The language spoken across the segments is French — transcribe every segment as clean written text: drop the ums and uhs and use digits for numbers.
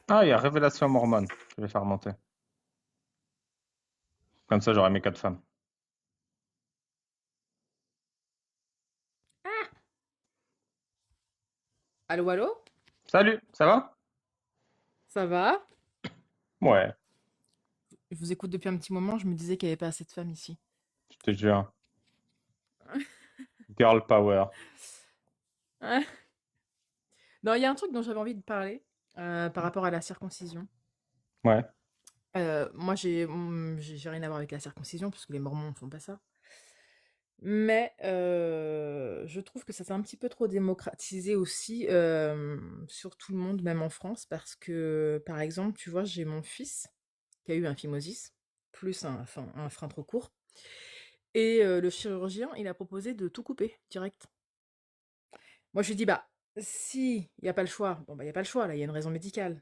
Ah, il y a Révélation mormone. Je vais faire monter. Comme ça, j'aurai mes 4 femmes. Allô, allô? Salut, ça va? Ça va? Ouais, Je vous écoute depuis un petit moment, je me disais qu'il n'y avait pas assez de femmes ici. je te jure. Girl power. Ouais. Non, il y a un truc dont j'avais envie de parler par rapport à la circoncision. Ouais. Moi, j'ai rien à voir avec la circoncision, parce que les Mormons ne font pas ça. Mais je trouve que ça s'est un petit peu trop démocratisé aussi sur tout le monde, même en France, parce que, par exemple, tu vois, j'ai mon fils qui a eu un phimosis, plus un frein trop court, et le chirurgien, il a proposé de tout couper direct. Moi, je lui dis, bah, si il y a pas le choix, bon, bah, il y a pas le choix, là, il y a une raison médicale.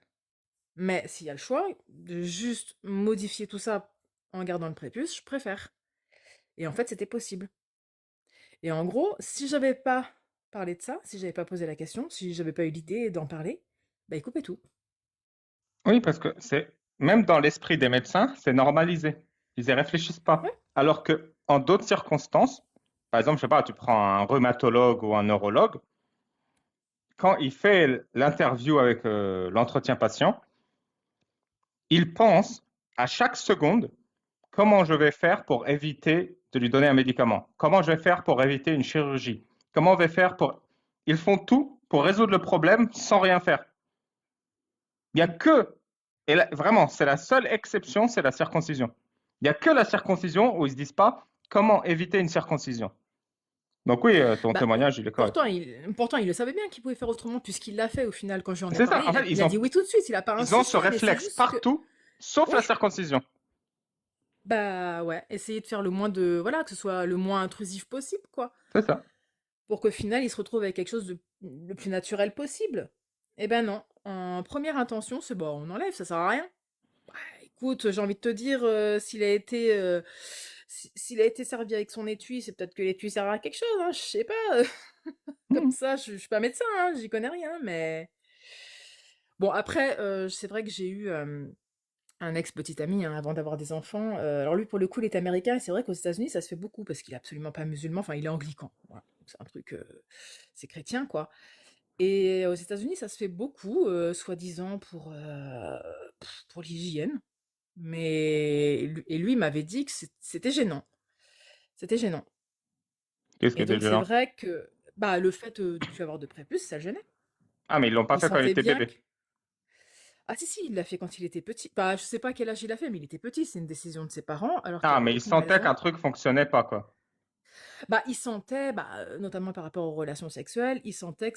Mais s'il y a le choix de juste modifier tout ça en gardant le prépuce, je préfère. Et en fait, c'était possible. Et en gros, si j'avais pas parlé de ça, si j'avais pas posé la question, si j'avais pas eu l'idée d'en parler, bah, il coupait tout. Oui, parce que c'est même dans l'esprit des médecins, c'est normalisé. Ils y réfléchissent pas. Ouais. Alors que en d'autres circonstances, par exemple, je sais pas, tu prends un rhumatologue ou un neurologue, quand il fait l'interview avec l'entretien patient, il pense à chaque seconde comment je vais faire pour éviter de lui donner un médicament, comment je vais faire pour éviter une chirurgie, comment je vais faire pour... Ils font tout pour résoudre le problème sans rien faire. Il n'y a que, et là, vraiment, c'est la seule exception, c'est la circoncision. Il n'y a que la circoncision où ils ne se disent pas comment éviter une circoncision. Donc oui, ton Bah, témoignage, il est correct. pourtant, il le savait bien qu'il pouvait faire autrement, puisqu'il l'a fait au final quand je lui en ai C'est ça, parlé. en fait, Il a dit oui tout de suite, il a pas ils ont ce insisté, mais c'est réflexe juste que. partout, sauf la Ouais, circoncision. bah ouais, essayer de faire le moins de. Voilà, que ce soit le moins intrusif possible, quoi. C'est ça. Pour qu'au final, il se retrouve avec quelque chose de le plus naturel possible. Eh ben non. En première intention, c'est bon, on enlève, ça sert à rien. Bah, écoute, j'ai envie de te dire, s'il a été servi avec son étui, c'est peut-être que l'étui sert à quelque chose, hein, je sais pas. Comme Hmm. ça, je suis pas médecin, hein, j'y connais rien, mais bon, après, c'est vrai que j'ai eu un ex-petit ami hein, avant d'avoir des enfants. Alors lui, pour le coup, il est américain, et c'est vrai qu'aux États-Unis, ça se fait beaucoup parce qu'il est absolument pas musulman, enfin, il est anglican. Voilà. Donc, c'est un truc, c'est chrétien, quoi. Et aux États-Unis, ça se fait beaucoup, soi-disant pour l'hygiène. Et lui m'avait dit que c'était gênant. C'était gênant. Qu'est-ce qui Et était donc, c'est gênant? vrai que bah, le fait de plus avoir de prépuce, ça le gênait. Ah, mais ils l'ont pas Il fait quand il sentait était bien bébé. que. Ah si, si, il l'a fait quand il était petit. Bah, je sais pas quel âge il a fait, mais il était petit, c'est une décision de ses parents, alors qu'il n'y Ah, avait mais ils aucune sentaient raison. qu'un truc fonctionnait pas, quoi. Bah, il sentait, bah, notamment par rapport aux relations sexuelles, il sentait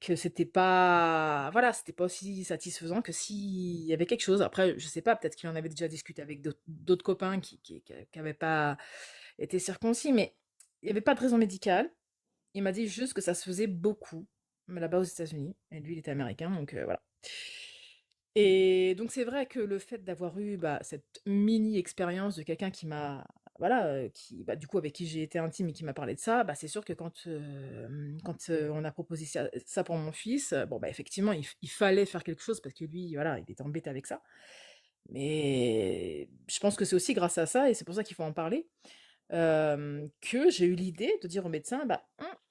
que c'était pas, voilà, c'était pas aussi satisfaisant que s'il y avait quelque chose. Après, je sais pas, peut-être qu'il en avait déjà discuté avec d'autres copains qui avaient pas été circoncis, mais il y avait pas de raison médicale. Il m'a dit juste que ça se faisait beaucoup, mais là-bas aux États-Unis. Et lui, il était américain, donc voilà. Et donc c'est vrai que le fait d'avoir eu bah, cette mini expérience de quelqu'un qui m'a, voilà, qui, bah, du coup avec qui j'ai été intime et qui m'a parlé de ça, bah, c'est sûr que quand on a proposé ça pour mon fils, bon bah effectivement il fallait faire quelque chose parce que lui, voilà, il était embêté avec ça. Mais je pense que c'est aussi grâce à ça, et c'est pour ça qu'il faut en parler, que j'ai eu l'idée de dire au médecin, bah,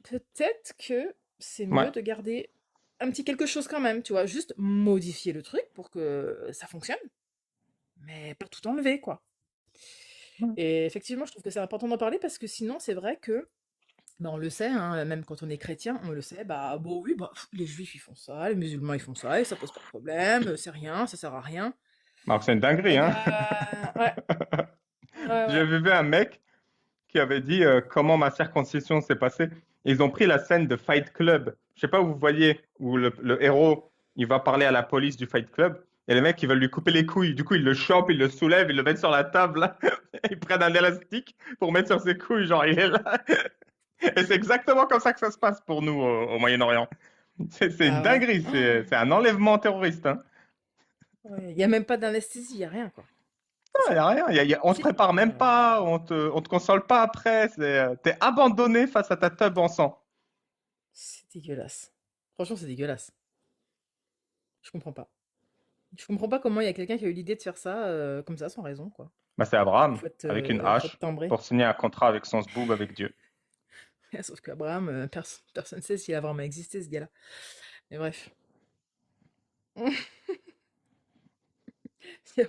peut-être que c'est mieux Ouais. de garder un petit quelque chose quand même, tu vois, juste modifier le truc pour que ça fonctionne, mais pas tout enlever, quoi. Et effectivement, je trouve que c'est important d'en parler parce que sinon, c'est vrai que, bah, on le sait, hein, même quand on est chrétien, on le sait, bah, bon, oui, bah, les juifs ils font ça, les musulmans ils font ça, et ça pose pas de problème, c'est rien, ça sert à rien. Alors, c'est une dinguerie, Eh hein. ben, ouais, ouais, J'ai ouais. vu un mec qui avait dit comment ma circoncision s'est passée. Ils ont pris la scène de Fight Club. Je sais pas où vous voyez, où le héros, il va parler à la police du Fight Club. Et les mecs, ils veulent lui couper les couilles. Du coup, ils le chopent, ils le soulèvent, ils le mettent sur la table. Ils prennent un élastique pour mettre sur ses couilles. Genre, il est là. Et c'est exactement comme ça que ça se passe pour nous au Moyen-Orient. C'est une Ah ouais. dinguerie. C'est un enlèvement terroriste. Hein. Ouais, il y a même pas d'anesthésie, il y a rien, quoi. C'est Il y ça. a rien. On te Puis, prépare même pas. On te console pas après. T'es abandonné face à ta teub en sang. c'est dégueulasse. Franchement, c'est dégueulasse. Je comprends pas. Je comprends pas comment il y a quelqu'un qui a eu l'idée de faire ça comme ça, sans raison, quoi. Bah, c'est Abraham, avec une Faut être hache, timbré. pour signer un contrat avec son zboob avec Dieu. Sauf qu'Abraham, personne ne sait s'il a vraiment existé, ce gars-là. Mais bref.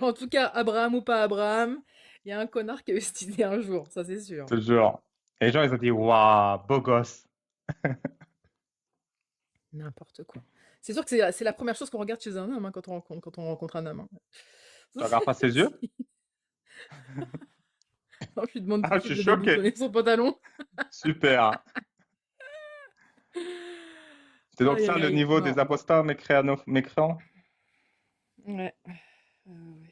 En tout cas, Abraham ou pas Abraham, il y a un connard qui a eu cette idée un jour, ça c'est sûr. Je te jure. Et les gens, ils ont dit, waouh, beau gosse. N'importe quoi. C'est sûr que c'est la première chose qu'on regarde chez un homme hein, quand on rencontre un homme. Hein. Tu regardes pas ses yeux? Non, je lui demande tout Ah, de je suite suis de choqué. déboutonner son pantalon. Super. C'est donc Aïe, ça aïe, le aïe. niveau des Non. apostats mécréants? Ouais. Ouais.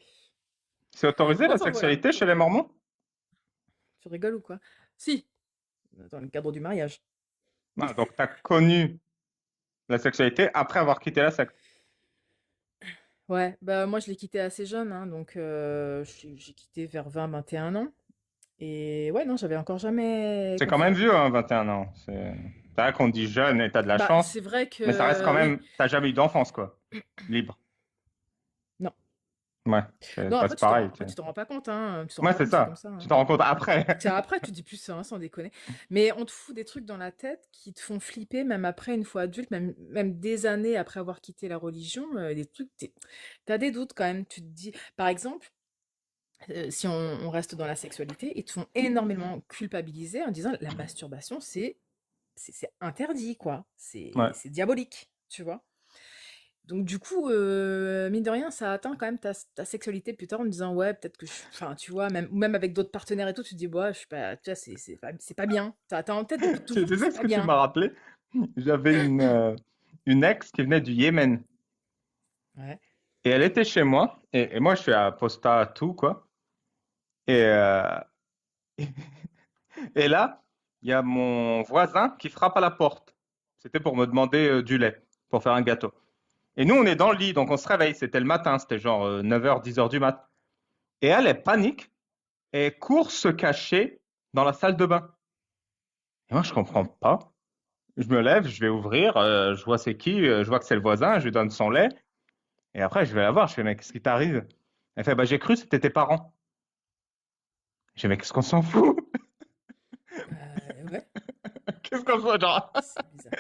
C'est autorisé Bon, la enfin voilà. sexualité chez les Mormons? Tu rigoles ou quoi? Si, dans le cadre du mariage. Ah, donc tu as connu la sexualité après avoir quitté la secte. Ouais, bah moi je l'ai quitté assez jeune, hein, donc j'ai quitté vers 20-21 ans. Et ouais, non, j'avais encore jamais C'est quand même confirmé. vieux, hein, 21 ans. C'est vrai qu'on dit jeune et t'as de la Bah, chance, c'est vrai mais ça reste quand que oui. même, t'as jamais eu d'enfance, quoi. Libre. Non. Ouais, Non, bah, c'est pareil. après, tu t'en rends pas compte, hein. Tu t'en rends Ouais, pas c'est compte, c'est comme ça. ça. Tu Hein. t'en rends compte après. C'est après, tu dis plus ça, hein, sans déconner. Mais on te fout des trucs dans la tête qui te font flipper, même après, une fois adulte, même des années après avoir quitté la religion, des trucs, t'as des doutes quand même. Tu te dis, par exemple, si on reste dans la sexualité, ils te font énormément culpabiliser en disant la masturbation, c'est interdit, quoi. Ouais. C'est diabolique, tu vois. Donc du coup, mine de rien, ça atteint quand même ta sexualité plus tard en me disant ouais, peut-être que enfin, tu vois, même, ou même avec d'autres partenaires et tout, tu te dis ouais, je suis pas, tu vois, c'est pas bien. T'as en tête depuis Tu toujours que sais c'est ce pas que tu bien. m'as rappelé? J'avais une ex qui venait du Yémen. Ouais. Et elle était chez moi. Et moi, je suis apostat, tout, quoi. Et, et là, il y a mon voisin qui frappe à la porte. C'était pour me demander du lait, pour faire un gâteau. Et nous, on est dans le lit, donc on se réveille. C'était le matin, c'était genre 9h, 10h du mat. Et elle panique et court se cacher dans la salle de bain. Et moi, je comprends Mhm. pas. Je me lève, je vais ouvrir, je vois c'est qui, je vois que c'est le voisin, je lui donne son lait. Et après, je vais la voir, je fais, mais qu'est-ce qui t'arrive? Elle fait, bah, j'ai cru que c'était tes parents. Je fais, mais qu'est-ce qu'on s'en fout? Ouais, Qu'est-ce qu'on s'en fout, genre? c'est bizarre.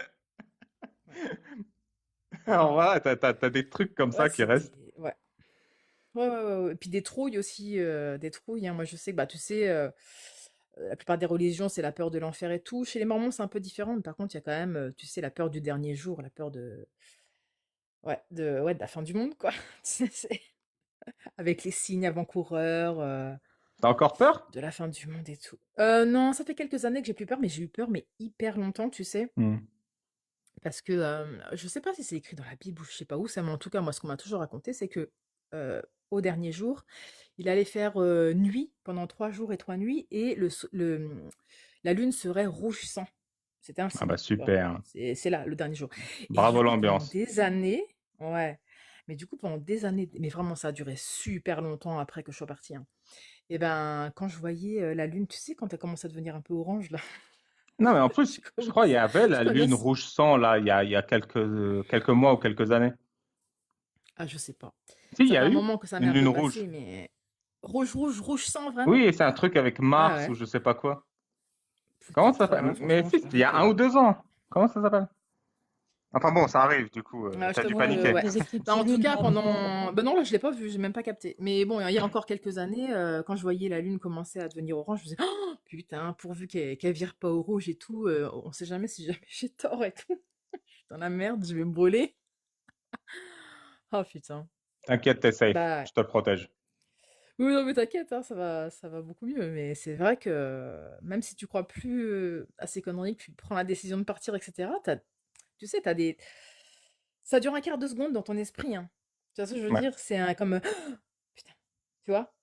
Ouais, Alors voilà, t'as des trucs comme ouais, ça qui restent. ouais. Ouais, ouais, ouais, ouais. Et puis des trouilles aussi, des trouilles. Hein. Moi, je sais que, bah, tu sais, la plupart des religions, c'est la peur de l'enfer et tout. Chez les Mormons, c'est un peu différent. Mais par contre, il y a quand même, tu sais, la peur du dernier jour, la peur ouais, de la fin du monde, quoi. Tu sais, avec les signes avant-coureurs, T'as encore peur? de la fin du monde et tout. Non, ça fait quelques années que j'ai plus peur, mais j'ai eu peur, mais hyper longtemps, tu sais. Hmm. Parce que je sais pas si c'est écrit dans la Bible ou je sais pas où, ça, mais en tout cas, moi, ce qu'on m'a toujours raconté, c'est que au dernier jour, il allait faire nuit pendant 3 jours et 3 nuits et la lune serait rouge sang. C'était un Ah signe, bah tu vois. super. C'est là, le dernier jour. Et du Bravo coup, pendant l'ambiance. des années, ouais, mais du coup, pendant des années, mais vraiment, ça a duré super longtemps après que je sois partie. Hein. Et ben, quand je voyais la lune, tu sais, quand elle commence à devenir un peu orange, là, Non, mais en je plus, je crois qu'il y commence, avait je la lune commence. rouge sang, là, il y a quelques mois ou quelques années. Ah, je sais pas. Si, il y Ça fait a un eu moment que ça m'est une un lune peu rouge. passé, mais rouge, rouge, rouge sang, vraiment? Oui, et c'est un truc avec Ah Mars ou ouais. je sais pas quoi. Comment ça Peut-être, s'appelle? ouais, Mais franchement, si, je c'était il y t'avoue a un ou que. 2 ans. Comment ça s'appelle? Enfin bon, ça arrive, du coup, Ah, je t'as dû t'avoue que, paniquer. ouais. Les Bah, en tout éclipses cas, lunaires. pendant. Ben non, là, je l'ai pas vu, j'ai même pas capté. Mais bon, il y a encore quelques années, quand je voyais la lune commencer à devenir orange, je me disais, oh, putain, pourvu qu'elle vire pas au rouge et tout, on sait jamais si jamais j'ai tort et tout. Je suis dans la merde, je vais me brûler. Oh putain. T'inquiète, t'es safe. Bah, Je te protège. oui, non, mais t'inquiète, hein, ça va beaucoup mieux. Mais c'est vrai que même si tu crois plus à ces conneries, que tu prends la décision de partir, etc., tu sais, ça dure un quart de seconde dans ton esprit. Hein. Tu vois ce que je veux Ouais, dire? C'est un comme putain, tu vois?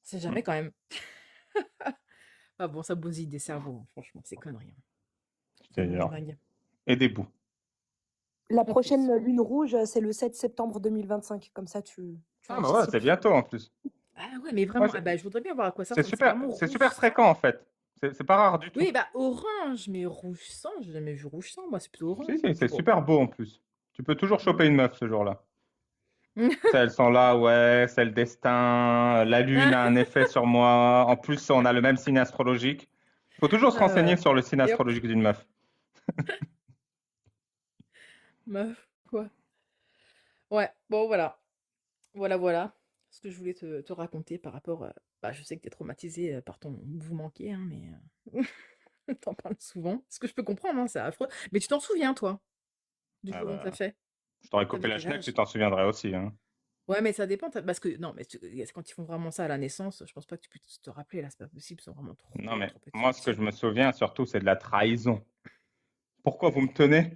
C'est mm, jamais quand même. Ah bon, ça bousille des cerveaux, hein, franchement, c'est conneries. Hein. je C'est te vraiment jure. dingue. Et des bouts. La En plus. prochaine lune rouge, c'est le 7 septembre 2025. Comme ça, tu Ah bah ouais, c'est anticipes. bientôt en plus. Ah ouais, mais Ouais, vraiment, ah bah, je voudrais bien voir à quoi ça c'est ressemble. C'est super, vraiment c'est rouge super sang? fréquent en fait. C'est pas rare du tout. Oui, bah orange, mais rouge sang, j'ai jamais vu rouge sang, moi c'est plutôt Si, orange. si, c'est Bon. super beau en plus. Tu peux toujours choper une meuf ce jour-là. Ça, elles sont là, ouais, c'est le destin, la lune a un effet sur moi. En plus, on a le même signe astrologique. Il faut toujours se renseigner Euh, sur le signe et hop, astrologique d'une meuf. meuf, quoi. Ouais, bon, voilà. Voilà, voilà. Ce que je voulais te raconter par rapport. Bah, je sais que t'es traumatisé par ton vous manquez, hein, mais t'en parles souvent. Ce que je peux comprendre, hein, c'est affreux. Mais tu t'en souviens, toi, du Ah jour où ça bah, fait? je t'aurais coupé T'avais la quel schneck, tu âge? t'en souviendrais aussi, hein. Ouais, mais ça dépend. Parce que, non, mais quand ils font vraiment ça à la naissance, je pense pas que tu puisses te rappeler, là, c'est pas possible, ils sont vraiment Non, trop, mais trop moi, ce que petits. je me souviens surtout, c'est de la trahison. Pourquoi vous me tenez?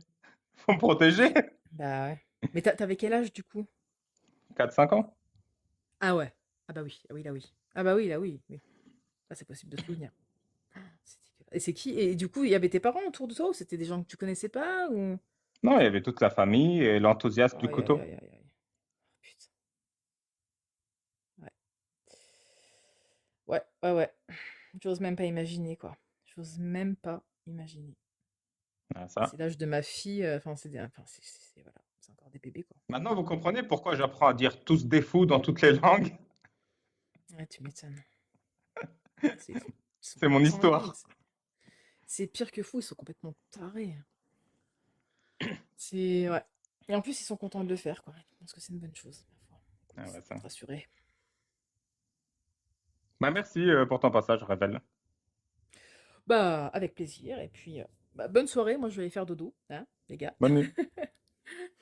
Faut me protéger? Bah ouais. Mais t'avais quel âge, du coup? 4 5 ans? Ah ouais. Ah bah oui, ah oui, là oui. Ah bah oui, là oui, oui. Ah, c'est possible de se souvenir. C'est dégueulasse. Et c'est qui? Et du coup, il y avait tes parents autour de toi ou c'était des gens que tu connaissais pas ou... Non, il y avait toute la famille et l'enthousiasme du Aïe, aïe, couteau. aïe, aïe, aïe. Putain. Ouais. Ouais, ouais, ouais. J'ose même pas imaginer, quoi. J'ose même pas imaginer. Ah, Et ça. c'est l'âge de ma fille, enfin, voilà, c'est encore des bébés, quoi. Maintenant, vous comprenez pourquoi j'apprends à dire tous des fous dans toutes les langues? Ouais, tu m'étonnes. Ils sont C'est mon dingues. histoire. C'est pire que fou, ils sont complètement tarés. C'est... Ouais. Et en plus, ils sont contents de le faire, quoi. Je pense que c'est une bonne chose, ma foi. Ah ouais, Ça peut ça. te rassurer. Bah, merci pour ton passage, Révèle. Bah, avec plaisir. Et puis, bah, bonne soirée. Moi, je vais aller faire dodo, hein, les gars. Bonne nuit.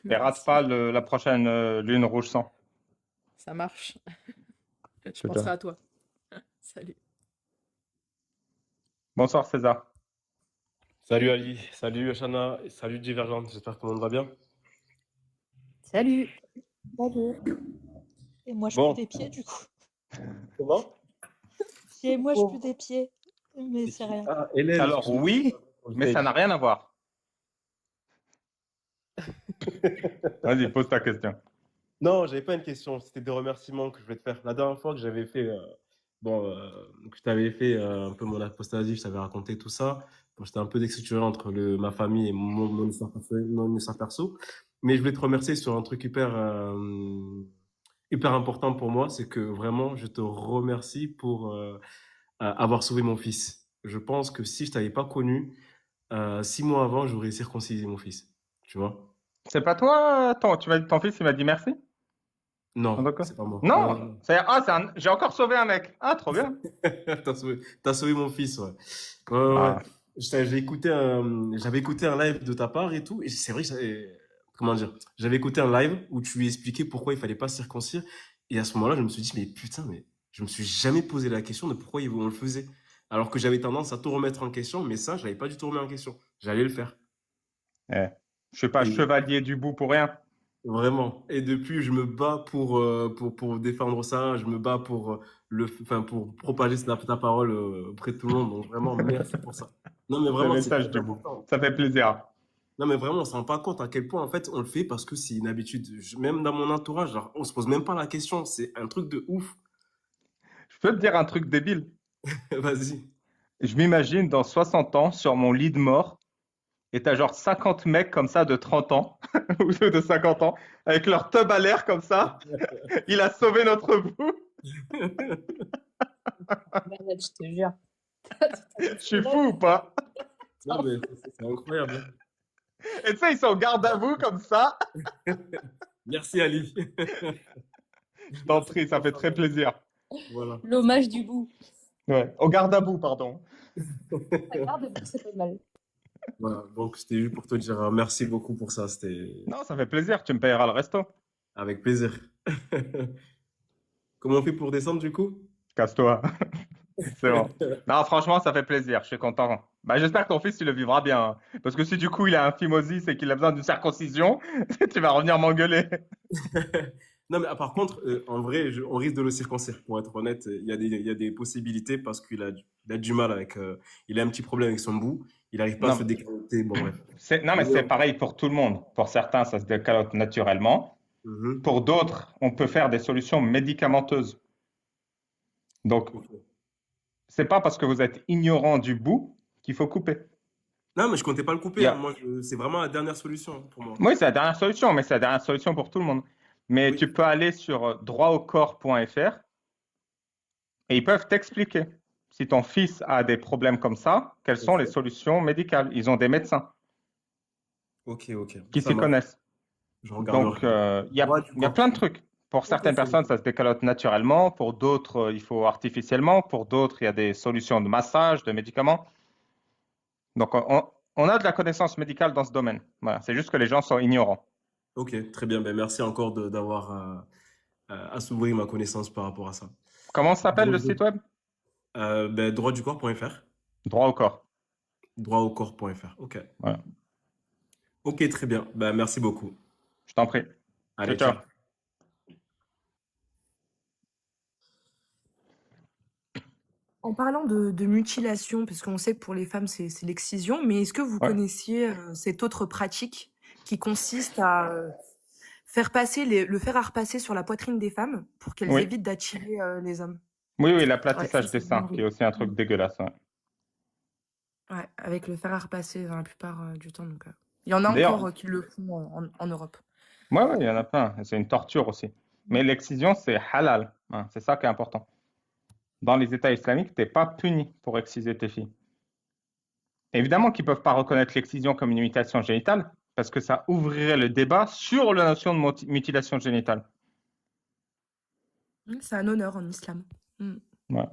Et rate pas Merci. la prochaine lune rouge sang. Ça marche. Je Ciao, penserai ciao. à toi. Salut. Bonsoir, César. Salut Ali, salut Shana, et salut Divergente, j'espère que tout le monde va bien. Salut. Salut. Et moi, je Bon. pue des pieds, du coup. Comment? Et moi, je pue des pieds. Mais Et c'est tu- rien. Ah, Hélène, Alors, excuse-moi. oui, mais ça n'a rien à voir. Vas-y, pose ta question. Non, j'avais pas une question, c'était des remerciements que je voulais te faire. La dernière fois que j'avais fait, que je t'avais fait un peu mon apostasie, je t'avais raconté tout ça. Bon, j'étais un peu déstructuré entre ma famille et mon histoire mon histoire perso. Mais je voulais te remercier sur un truc hyper important pour moi, c'est que vraiment, je te remercie pour avoir sauvé mon fils. Je pense que si je t'avais pas connu, 6 mois avant, j'aurais circoncisé mon fils. Tu vois? C'est pas toi, tu m'as dit ton fils, il m'a dit merci? En Non, tout cas. c'est pas moi. Non, j'ai encore sauvé un mec. Ah, trop bien. T'as sauvé mon fils, ouais. Ouais, ouais. Ah, J'avais écouté un live de ta part et tout, et c'est vrai que comment dire, j'avais écouté un live où tu expliquais pourquoi il fallait pas se circoncire, et à ce moment-là, je me suis dit, mais putain, mais je me suis jamais posé la question de pourquoi on le faisait. Alors que j'avais tendance à tout remettre en question, mais ça, je l'avais pas du tout remis en question. J'allais le faire. je suis pas Et chevalier du bout pour rien. vraiment. Et depuis, je me bats pour défendre ça. Je me bats pour pour propager ta parole auprès de tout le monde. Donc vraiment, merci pour ça. Non, mais Le vraiment, c'est message très du bout. important. Ça fait plaisir. Non, mais vraiment, on se rend pas compte à quel point, en fait, on le fait parce que c'est une habitude. Même dans mon entourage, genre, on se pose même pas la question. C'est un truc de ouf. Je peux te dire un truc débile. Vas-y. Je m'imagine dans 60 ans sur mon lit de mort et t'as genre 50 mecs comme ça de 30 ans ou de 50 ans avec leur tub à l'air comme ça. Il a sauvé notre bout. Malade, je te jure. Je suis fou ou pas? Non, mais c'est incroyable. Hein. Et tu sais, ils sont au garde à vous comme ça. Merci, Ali. Je t'en prie, ça fait très plaisir. Voilà. L'hommage du bout. Ouais, au garde à vous, pardon. Regarde, c'est pas mal. Voilà. Donc, c'était juste pour te dire merci beaucoup pour ça. C'était Non, ça fait plaisir. Tu me payeras le resto. avec plaisir. Comment on fait pour descendre, du coup? Casse-toi. C'est bon. Non, franchement, ça fait plaisir. Je suis content. Bah, j'espère que ton fils, il le vivra bien. Hein. Parce que si du coup, il a un phimosis et qu'il a besoin d'une circoncision, tu vas revenir m'engueuler. Non, mais par contre, en vrai, on risque de le circoncire. Pour être honnête, il y a des possibilités parce il a du mal avec. Il a un petit problème avec son bout. Il n'arrive pas à Non, se déconnecter. Bon, bref. non, mais c'est pareil pour tout le monde. Pour certains, ça se décalote naturellement. Mhm. Pour d'autres, on peut faire des solutions médicamenteuses. Donc, Ok. c'est pas parce que vous êtes ignorant du bout qu'il faut couper. Non, mais je comptais pas le Il couper. y Hein. a- Moi, c'est vraiment la dernière solution pour moi. Oui, c'est la dernière solution, mais c'est la dernière solution pour tout le monde. Mais Oui, tu peux aller sur droitaaucorps.fr et ils peuvent t'expliquer. Si ton fils a des problèmes comme ça, quelles sont les ok, solutions médicales? Ils ont des médecins ok, ok, qui ça s'y marche. connaissent. Je Donc, regarderai. il y a plein de trucs. Pour Ok, certaines c'est personnes, ça se décalote naturellement. Pour d'autres, il faut artificiellement. Pour d'autres, il y a des solutions de massage, de médicaments. Donc, on a de la connaissance médicale dans ce domaine. Voilà. C'est juste que les gens sont ignorants. ok, très bien. Ben, merci encore d'avoir assouvri ma connaissance par rapport à ça. Comment s'appelle le Donc, site web? ben, droitducorps.fr, Droit au corps. droitaucorps.fr. Ok. Voilà. Ok, très bien. Ben, merci beaucoup. Je t'en prie. Ciao, Allez, ciao. ciao. En parlant de mutilation, parce qu'on sait que pour les femmes, c'est l'excision, mais est-ce que vous Ouais. connaissiez cette autre pratique qui consiste à faire passer le fer à repasser sur la poitrine des femmes pour qu'elles Oui. évitent d'attirer les hommes? Oui, oui, Ouais, ça l'aplatissage des c'est seins, vraiment qui est aussi un truc Mm. dégueulasse. Ouais. Ouais, avec le fer à repasser dans la plupart du temps. Donc, il y en a D'ailleurs, encore qui le font en Europe. ouais, ouais, il y en a plein. C'est une torture aussi. Mais l'excision, c'est halal. Hein. C'est ça qui est important. Dans les États islamiques, tu n'es pas puni pour exciser tes filles. Évidemment qu'ils ne peuvent pas reconnaître l'excision comme une mutilation génitale, parce que ça ouvrirait le débat sur la notion de mutilation génitale. C'est un honneur en islam. Mm. Ouais.